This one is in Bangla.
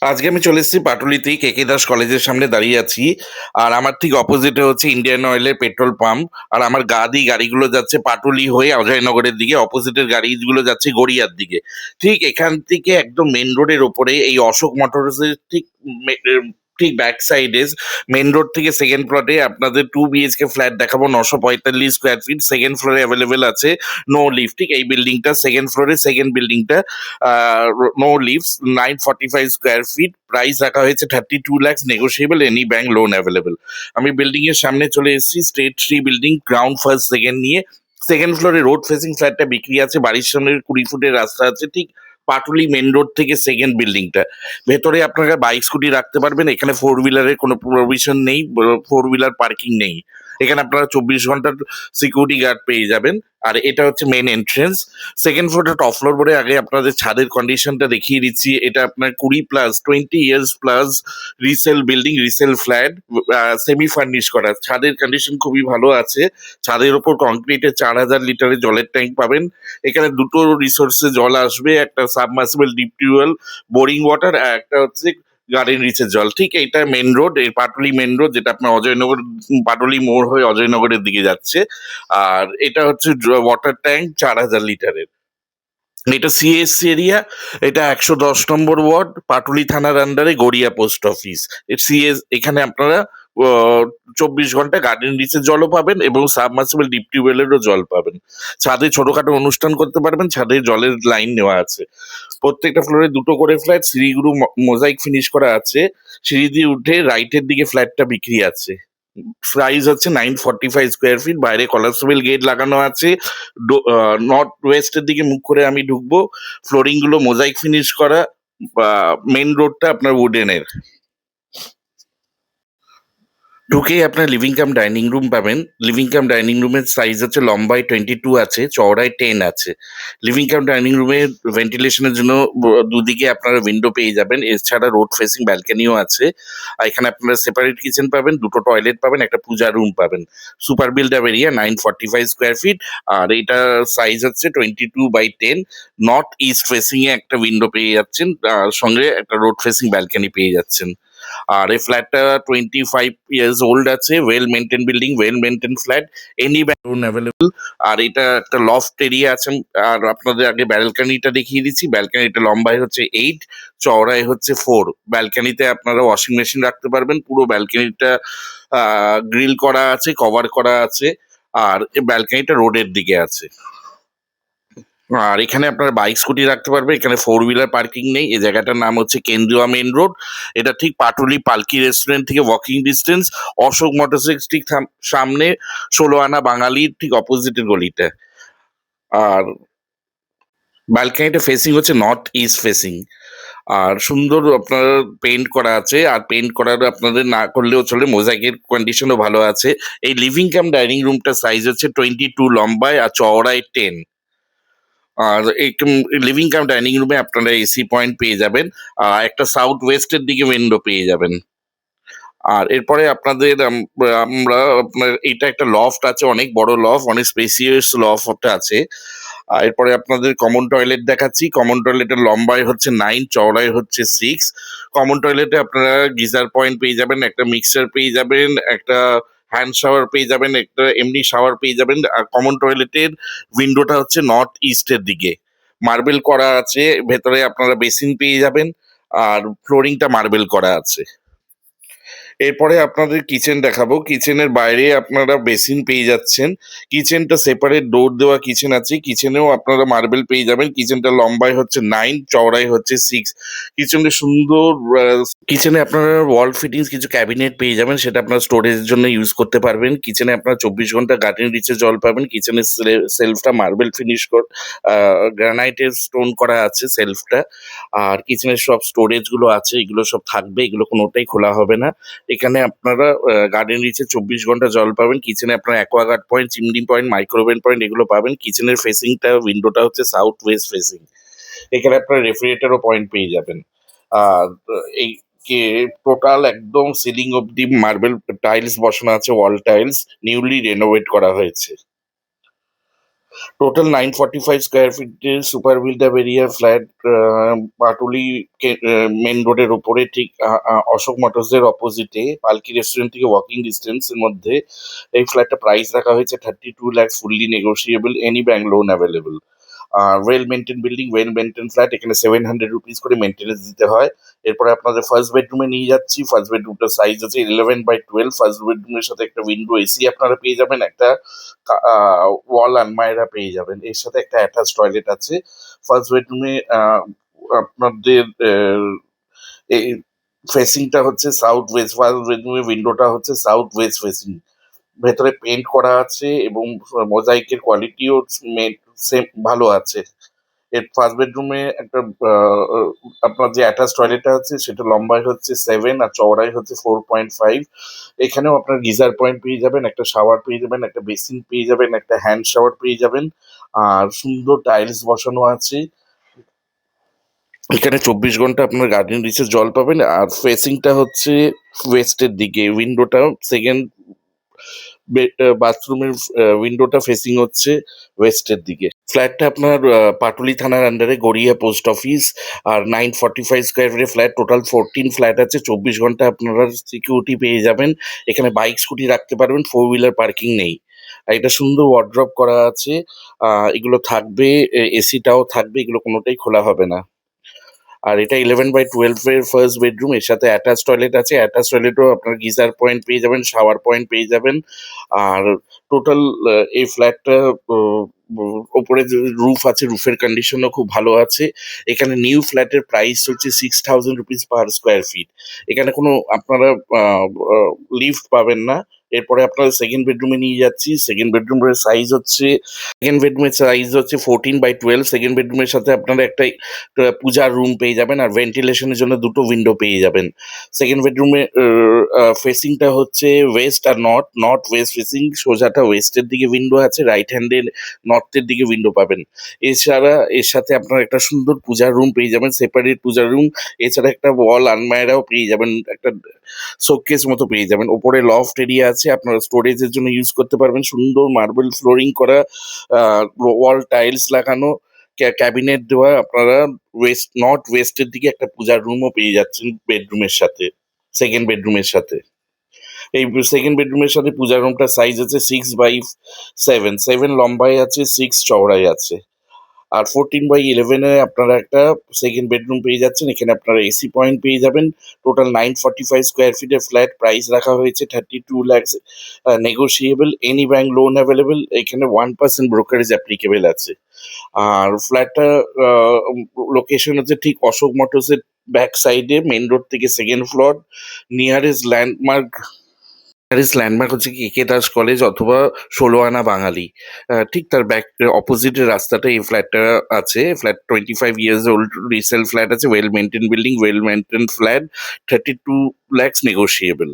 আজকে আমি চলে এসেছি পাটুলিতে কেকে দাস কলেজের সামনে দাঁড়িয়ে আছি। আর আমার ঠিক অপোজিটে হচ্ছে ইন্ডিয়ান অয়েলের পেট্রোল পাম্প। আর আমার গা দিয়ে গাড়িগুলো যাচ্ছে পাটুলি হয়ে অজয়নগরের দিকে, অপোজিটের গাড়িগুলো যাচ্ছে গড়িয়ার দিকে। ঠিক এখান থেকে একদম মেন রোডের ওপরে এই অশোক মোটরসের ঠিক ব্যাক সাইডে মেন রোড থেকে সেকেন্ড ফ্লোরে আপনাদের 2 BHK ফ্ল্যাট দেখাবো, 945 স্কোয়ার ফিট, সেকেন্ড ফ্লোরে অ্যাভেলেবেল আছে। নো লিফট, ঠিক এই বিল্ডিংটা সেকেন্ড ফ্লোরে, সেকেন্ড বিল্ডিংটা, no lift, 945 square feet, price রাখা হয়েছে 32 lakhs, negotiable, any bank loan available. আমি বিল্ডিং এর সামনে চলে এসেছি, state 3 building, ground first second নিয়ে। সেকেন্ড ফ্লোরে রোড ফেসিং ফ্ল্যাটটা বিক্রি আছে, বাড়ির সামনে 20 ফুটের রাস্তা আছে, ঠিক পাটুলি মেন রোড থেকে সেকেন্ড বিল্ডিংটা। ভেতরে আপনারা বাইক স্কুটি রাখতে পারবেন, এখানে 4 হুইলারের কোনো প্রভিশন নেই, 4 হুইলার পার্কিং নেই। এখানে আপনারা 24 ঘন্টার সিকিউরিটি গার্ড পেয়ে যাবেন। আর এটা হচ্ছে মেন এন্ট্রেন্স। সেকেন্ড ফ্লোরটা টপ ফ্লোর বলে আগে আপনাদের ছাদের কন্ডিশনটা দেখিয়ে দিচ্ছি। এটা আপনার 20 plus 20 years plus resale building, resale flat, semi furnish করা। ছাদের কন্ডিশন খুবই ভালো আছে। ছাদের ওপর কংক্রিটের 4000 লিটারের জলের ট্যাঙ্ক পাবেন। এখানে দুটো রিসোর্সে জল আসবে, একটা submersible deep tubewell, boring water, আর একটা হচ্ছে গার্ডেন রিচের জল। ঠিক এইটা মেন রোড, এই পাটুলি মেন রোড, যেটা আপনার অজয়নগর, পাটুলি মোড় হয়ে অজয়নগরের দিকে যাচ্ছে। আর এটা হচ্ছে ওয়াটার ট্যাঙ্ক 4000 লিটারের। এটা সিএসসি এরিয়া। এটা 110 নম্বর ওয়ার্ড, পাটুলি থানার আন্ডারে, গড়িয়া পোস্ট অফিস। এখানে আপনারা 24 ঘন্টা গার্ডেন রিচের জলও পাবেন এবং সাবমার্সিবল ডিপ টিউবওয়েলেরও জল পাবেন। ছাদে ছোটখাটো অনুষ্ঠান করতে পারবেন, ছাদে জলের লাইন নেওয়া আছে। প্রত্যেকটা ফ্লোরে দুটো করে ফ্ল্যাট, সিঁড়িগুলো মোজাইক ফিনিশ করা আছে। সিঁড়ি দিয়ে উঠে রাইটের দিকে ফ্ল্যাটটা বিক্রি আছে। প্রাইস হচ্ছে 945 স্কোয়ার ফিট, বাইরে কলাপসেবল গেট লাগানো আছে। নর্থ ওয়েস্টের দিকে মুখ করে আমি ঢুকবো। ফ্লোরিং গুলো মোজাইক ফিনিশ করা। মেন রোডটা আপনার উডেনের। ঢুকেই আপনার লিভিং কাম ডাইনিং রুম পাবেন। লিভিং কাম ডাইনিং রুমের সাইজ হচ্ছে লম্বায় 22 আছে, চওড়ায় 10 আছে। লিভিং কাম ডাইনিং রুমে ভেন্টিলেশনের জন্য দুদিকে আপনারা উইন্ডো পেয়ে যাবেন, এছাড়া রোড ফেসিং ব্যালকনিও আছে। আর এখানে আপনারা সেপারেট কিচেন পাবেন, দুটো টয়লেট পাবেন, একটা পূজা রুম পাবেন। Super build up area 945 square feet. আর এটা সাইজ হচ্ছে 22/10। নর্থ ইস্ট ফেসিং এ একটা উইন্ডো পেয়ে যাচ্ছেন, আর সঙ্গে একটা রোড ফেসিং ব্যালকনি পেয়ে যাচ্ছেন। আর এই ফ্ল্যাটটা 25 ইয়ার্স ওল্ড আছে, well maintain building, well maintain flat, any loan available. আর এটা একটা লফট এরিয়া আছে। আর আপনাদের আগে ব্যালকানিটা দেখিয়ে দিচ্ছি। ব্যালকানিটা লম্বায় হচ্ছে 8, চওড়ায় হচ্ছে 4। ব্যালকানিতে আপনারা ওয়াশিং মেশিন রাখতে পারবেন। পুরো ব্যালকানিটা গ্রিল করা আছে, কভার করা আছে। আর এই ব্যালকানিটা রোডের দিকে আছে। আর এখানে আপনার বাইক স্কুটি রাখতে পারবে, এখানে 4 হুইলার পার্কিং নেই। এই জায়গাটার নাম হচ্ছে কেন্দুয়া মেন রোড। এটা ঠিক পাটুলি পালকি রেস্টুরেন্ট থেকে ওয়াকিং ডিস্টেন্স। অশোক মোটরসের ঠিক সামনে 16 আনা বাঙালির ঠিক অপোজিটের গলিটা। আর ব্যালকনিটা ফেসিং হচ্ছে নর্থ ইস্ট ফেসিং। আর সুন্দর আপনার পেইন্ট করা আছে। আর পেইন্ট করার আপনাদের না করলেও চলে, মোজাইকের কন্ডিশনও ভালো আছে। এই লিভিং কাম ডাইনিং রুমটার সাইজ হচ্ছে 22 লম্বায় আর চওড়ায় 10। আর একটু লিভিং কাম ডাইনিং রুমে আপনারা এসি পয়েন্ট পেয়ে যাবেন। একটা সাউথ ওয়েস্টের দিকে উইন্ডো পেয়ে যাবেন। আর এরপরে আপনাদের আমরা আপনার এটা একটা লফট আছে, অনেক বড় লফট, অনেক স্পেসিয়াস লফট আছে। আর এরপরে আপনাদের কমন টয়লেট দেখাচ্ছি। কমন টয়লেটের লম্বায় হচ্ছে 9, চওড়ায় হচ্ছে 6। কমন টয়লেটে আপনারা গিজার পয়েন্ট পেয়ে যাবেন, একটা মিক্সার পেয়ে যাবেন, একটা হ্যান্ড শাওয়ার পেয়ে যাবেন, একটা এমনি শাওয়ার পেয়ে যাবেন। আর কমন টয়লেটের উইন্ডোটা হচ্ছে নর্থ ইস্টের দিকে, মার্বেল করা আছে। ভেতরে আপনারা বেসিন পেয়ে যাবেন। আর ফ্লোরিংটা মার্বেল করা আছে। এরপরে আপনাদের কিচেন দেখাবো। কিচেনের বাইরে আপনারা বেসিন পেয়ে যাচ্ছেন। কিচেনটা সেপারেট ডোর দেওয়া কিচেন আছে। কিচেনেও আপনারা মার্বেল পেয়ে যাবেন। কিচেনটা লম্বায় হচ্ছে 9, চওড়ায় হচ্ছে 6। কিচেনে সুন্দর, কিচেনে আপনারা ওয়াল ফিটিংস কিছু ক্যাবিনেট পেয়ে যাবেন, সেটা আপনার স্টোরেজের জন্য ইউজ করতে পারবেন। কিচেনে আপনারা 24 ঘন্টা গার্ডেন রিচে জল পাবেন। কিচেনের সেলফটা মার্বেল ফিনিশ গ্রানাইটের স্টোন করা আছে সেলফটা। আর কিচেনের সব স্টোরেজ গুলো আছে, এগুলো সব থাকবে, এগুলো কোনোটাই খোলা হবে না। এখানে আপনারা গার্ডেন রিচে 24 ঘন্টা জল পাবেন। কিচেনে আপনারা Aquaguard point, chimney point, microwave point এগুলো পাবেন। কিচেনের ফেসিংটা, উইন্ডোটা হচ্ছে সাউথ ওয়েস্ট ফেসিং। এখানে আপনারা রেফ্রিজারেটরও পয়েন্ট পেয়ে যাবেন। আর এই টোটাল একদম সিলিং অব্দি মার্বেল টাইলস বসানো আছে, ওয়াল টাইলস নিউলি রেনোভেট করা হয়েছে। টোটাল 945 স্কোয়ার ফিটের super build up area flat, Patuli main রোডের ওপরে, ঠিক অশোক মোটরসের অপোজিটে, পালকি রেস্টুরেন্ট থেকে ওয়াকিং ডিস্টেন্সের মধ্যে। এই ফ্ল্যাটটা প্রাইস রাখা হয়েছে 32 lakhs, fully negotiable, any bank loan available. আর well maintain building, well maintain flat, এখানে 700 রুপিস করে মেনটেনেন্স দিতে হয়। এরপরে আপনাদের ফার্স্ট বেডরুমে নিয়ে যাচ্ছি। ফার্স্ট বেডরুমটার সাইজ আছে 11/12। ফার্স্ট বেডরুমের সাথে একটা উইন্ডো এসি আপনারা পেয়ে যাবেন, একটা ওয়াল আলমায়রা পেয়ে যাবেন, এর সাথে একটা অ্যাটাচ টয়লেট আছে। ফার্স্ট বেডরুমে আপনাদের এই ফেসিংটা হচ্ছে সাউথ ওয়েস্ট। ফার্স্ট বেডরুমের উইন্ডোটা হচ্ছে সাউথ ওয়েস্ট ফেসিং। ভেতরে পেন্ট করা আছে এবং মোজাইকের কোয়ালিটিও সেম ভালো আছে। এর ফার্স্ট বেডরুমে একটা আপনার যে অ্যাটাচ টয়লেটটা আছে সেটা লম্বায় হচ্ছে 7 আর চওড়ায় হচ্ছে 4.5। এখানেও আপনার গিজার পয়েন্ট পেয়ে যাবেন, একটা শাওয়ার পেয়ে যাবেন, একটা বেসিন পেয়ে যাবেন, একটা হ্যান্ড শাওয়ার পেয়ে যাবেন। আর সুন্দর টাইলস বসানো আছে। এখানে 24 ঘন্টা আপনার গার্ডেন রিচে জল পাবেন। আর ফেসিংটা হচ্ছে ওয়েস্টের দিকে। উইন্ডোটা সেকেন্ড বাথরুমের উইন্ডোটা ফেসিং হচ্ছে ওয়েস্টের দিকে। ফ্ল্যাটটা আপনার পাটুলি থানার আন্ডারে, গড়িয়া পোস্ট অফিস। আর 945 স্কোয়ার ফিটের ফ্ল্যাট, টোটাল 14 ফ্ল্যাট আছে। 24 ঘন্টা আপনারা সিকিউরিটি পেয়ে যাবেন। এখানে বাইক স্কুটি রাখতে পারবেন, 4 হুইলার পার্কিং নেই। আর এটা সুন্দর ওয়ার্ড্রপ করা আছে। এগুলো থাকবে, এসিটাও থাকবে, এগুলো কোনোটাই খোলা হবে না। আর এটা 11/12 এর ফার্স্ট বেডরুম, এর সাথে অ্যাটাচ টয়লেট আছে। অ্যাটাচ টয়লেটও আপনার গিজার পয়েন্ট পেয়ে যাবেন, শাওয়ার পয়েন্ট পেয়ে যাবেন। আর টোটাল এই ফ্ল্যাটটা ওপরে যে রুফ আছে, রুফের কন্ডিশনও খুব ভালো আছে। এখানে নিউ ফ্ল্যাটের প্রাইস হচ্ছে 6,000 রুপিস পার স্কোয়ার ফিট। এখানে কোনো আপনারা লিফট পাবেন না। এরপরে আপনারা সেকেন্ড বেডরুমে নিয়ে যাচ্ছি। সেকেন্ড বেডরুমের সাইজ হচ্ছে 14/12। সেকেন্ড বেডরুমের সাথে আপনারা একটা পূজার রুম পেয়ে যাবেন, আর ভেন্টিলেশনের জন্য দুটো উইন্ডো পেয়ে যাবেন। সেকেন্ড বেডরুমে ফেসিংটা হচ্ছে ওয়েস্ট আর নর্থ। নর্থ ওয়েস্ট ফেসিং, সোজাটা ওয়েস্টের দিকে উইন্ডো আছে, রাইট হ্যান্ডে নর্থের দিকে উইন্ডো পাবেন। এছাড়া এর সাথে আপনারা একটা সুন্দর পূজার রুম পেয়ে যাবেন, সেপারেট পূজার রুম। এছাড়া একটা ওয়াল আলমায়রাও পেয়ে যাবেন, একটা শোকেস মতো পেয়ে যাবেন। ওপরে লফট এরিয়া আছে, আপনারা স্টোরেজের জন্য ইউজ করতে পারবেন। সুন্দর মার্বেল ফ্লোরিং করা, ওয়াল টাইলস লাগানো, ক্যাবিনেট দেওয়া। আপনারা নর্থ ওয়েস্টের দিকে একটা পূজার রুমও পেয়ে যাচ্ছেন বেডরুমের সাথে, সেকেন্ড বেডরুমের সাথে। এই সেকেন্ড বেডরুমের সাথে পূজার রুমটার সাইজ আছে 6/7। 7 লম্বায় আছে, 6 চওড়ায় আছে। আর 14/11 আপনারা একটা সেকেন্ড বেডরুম পেয়ে যাচ্ছেন। এখানে আপনারা এসি পয়েন্ট পেয়ে যাবেন। টোটাল 945 স্কোয়ার ফিটের ফ্ল্যাট, প্রাইস রাখা হয়েছে 32 lakhs, negotiable, any bank loan available. এখানে 1% ব্রোকারেজ অ্যাপ্লিকেবল আছে। আর ফ্ল্যাটটা লোকেশন হচ্ছে ঠিক অশোক মোটরসের ব্যাক সাইডে, মেন রোড থেকে second floor. Nearest landmark landmark হচ্ছে কি কে দাস কলেজ অথবা 16 আনা বাঙালি। ঠিক তার ব্যাক অপোজিটের রাস্তাটা এই ফ্ল্যাটটা আছে। Flat 25 years old resale flat আছে, well maintain building, well maintain flat, 32 lakhs negotiable.